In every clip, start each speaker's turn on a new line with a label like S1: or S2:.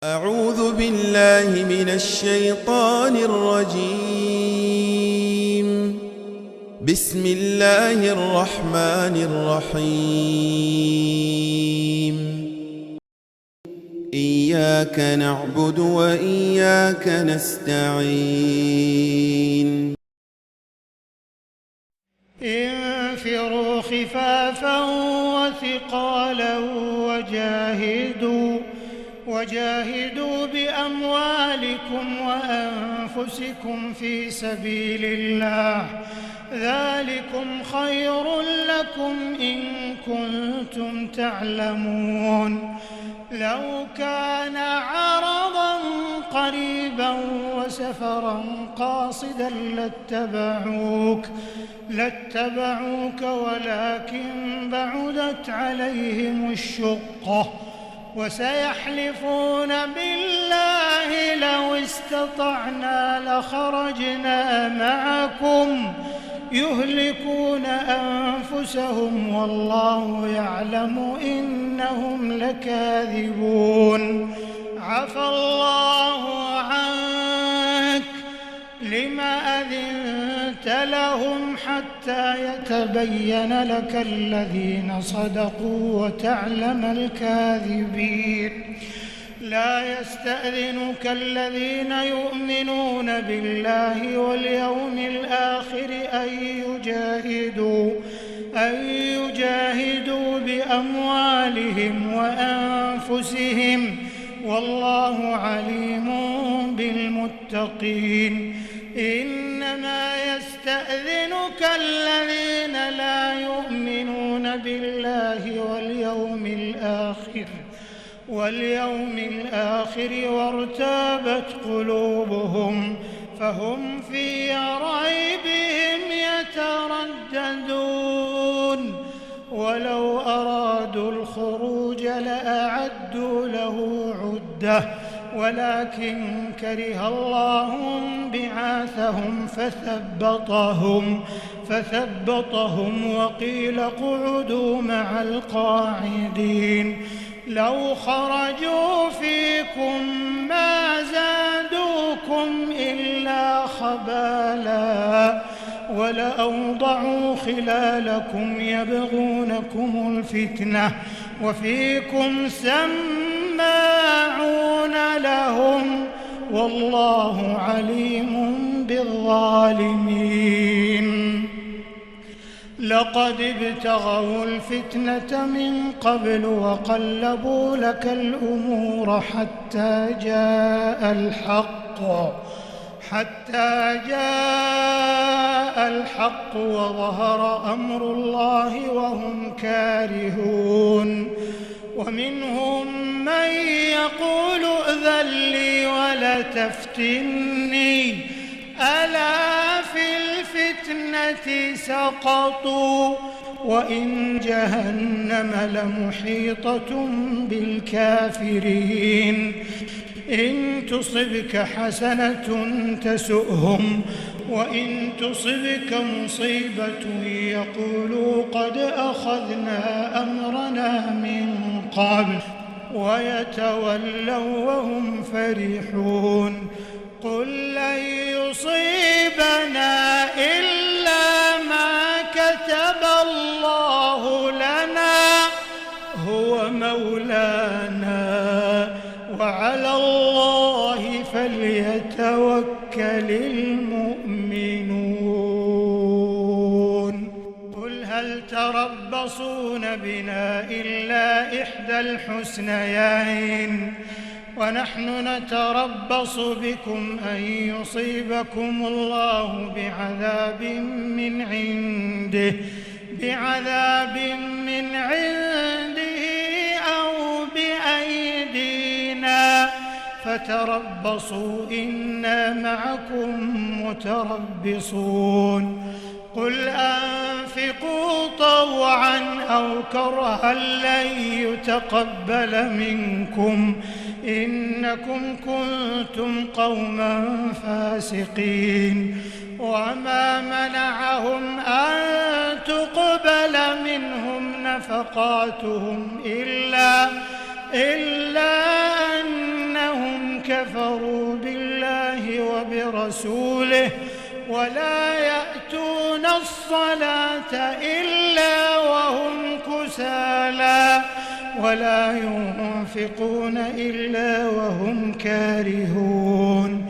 S1: أعوذ بالله من الشيطان الرجيم. بسم الله الرحمن الرحيم. إياك نعبد وإياك نستعين.
S2: انفروا خفافا وثقالا وجاهدوا بأموالكم وأنفسكم في سبيل الله، ذلكم خير لكم إن كنتم تعلمون. لو كان عرضا قريبا وسفرا قاصدا لاتبعوك ولكن بعدت عليهم الشقة، وسيحلفون بالله لو استطعنا لخرجنا معكم يهلكون أنفسهم والله يعلم إنهم لكاذبون. عفى الله عنك لما أذنت لهم حتى يتبين لك الذين صدقوا وتعلم الكاذبين. لا يستأذنك الذين يؤمنون بالله واليوم الآخر أن يجاهدوا بأموالهم وأنفسهم والله عليم بالمتقين. إنما يستأذنك الذين لا يؤمنون بالله واليوم الآخر وارتابت قلوبهم فهم في ريبهم يترددون. ولو أرادوا الخروج لأعدوا له عدة ولكن كره الله بعاثهم فثبطهم وقيل اقعدوا مع القاعدين. لو خرجوا فيكم ما زادوكم إلا خبالا ولأوضعوا خلالكم يبغونكم الفتنة وفيكم سماعون لهم والله عليم بالظالمين. لقد ابتغوا الفتنة من قبل وقلبوا لك الأمور حتى جاء الحق وظهر أمر الله وهم كارهون. ومنهم من يقول ائذن لي ولا تفتني ألا في الفتنة سقطوا وإن جهنم لمحيطة بالكافرين. إن تصبك حسنة تسؤهم وإن تصبك مصيبة يقولوا قد أخذنا أمرنا من قبل ويتولوا وهم فرحون. قل لن يصيبنا إلا ما كتب الله لنا هو مولانا وعلى الله فليتوكل المؤمنون. قل هل تربصون بنا إلا إحدى الحسنيين ونحن نتربص بكم أن يصيبكم الله بعذاب من عنده أو بأيدينا فتربصوا إنا معكم متربصون. قل أنفقوا طوعا أو كرها لن يتقبل منكم إنكم كنتم قوما فاسقين. وما منعهم أن تقبل منهم نفقاتهم إلا أنهم كفروا بالله وبرسوله ولا يأتون الصلاة إلا وهم كسالى ولا ينفقون إلا وهم كارهون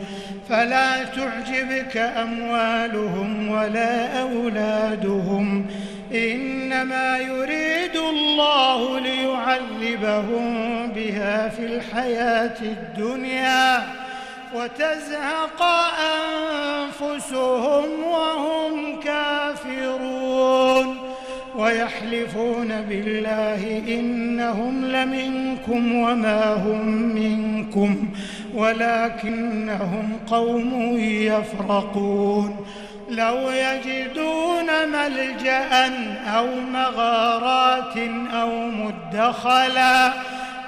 S2: فلا تعجبك أموالهم ولا أولادهم إنما يريد الله ليعذبهم بها في الحياة الدنيا وتزهق أنفسهم وهم كافرون ويحلفون بالله إنهم لمنكم وما هم منكم ولكنهم قوم يفرقون لو يجدون ملجأ أو مغارات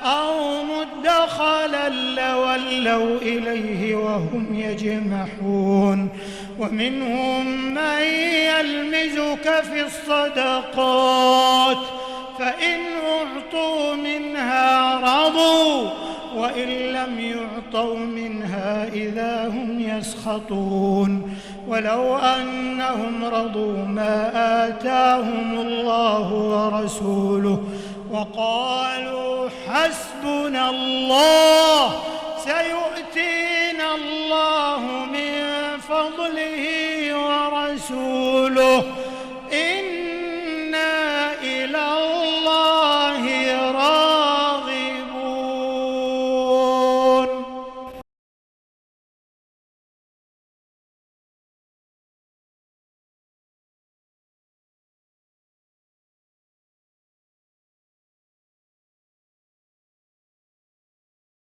S2: أو مدخلا لولوا إليه وهم يجمحون ومنهم من يلمزك في الصدقات فإن أعطوا منها رضوا وإن لم يعطوا منها إذا هم يسخطون ولو أنهم رضوا ما آتاهم الله ورسوله وقالوا حسبنا الله سيؤتينا الله من فضله ورسوله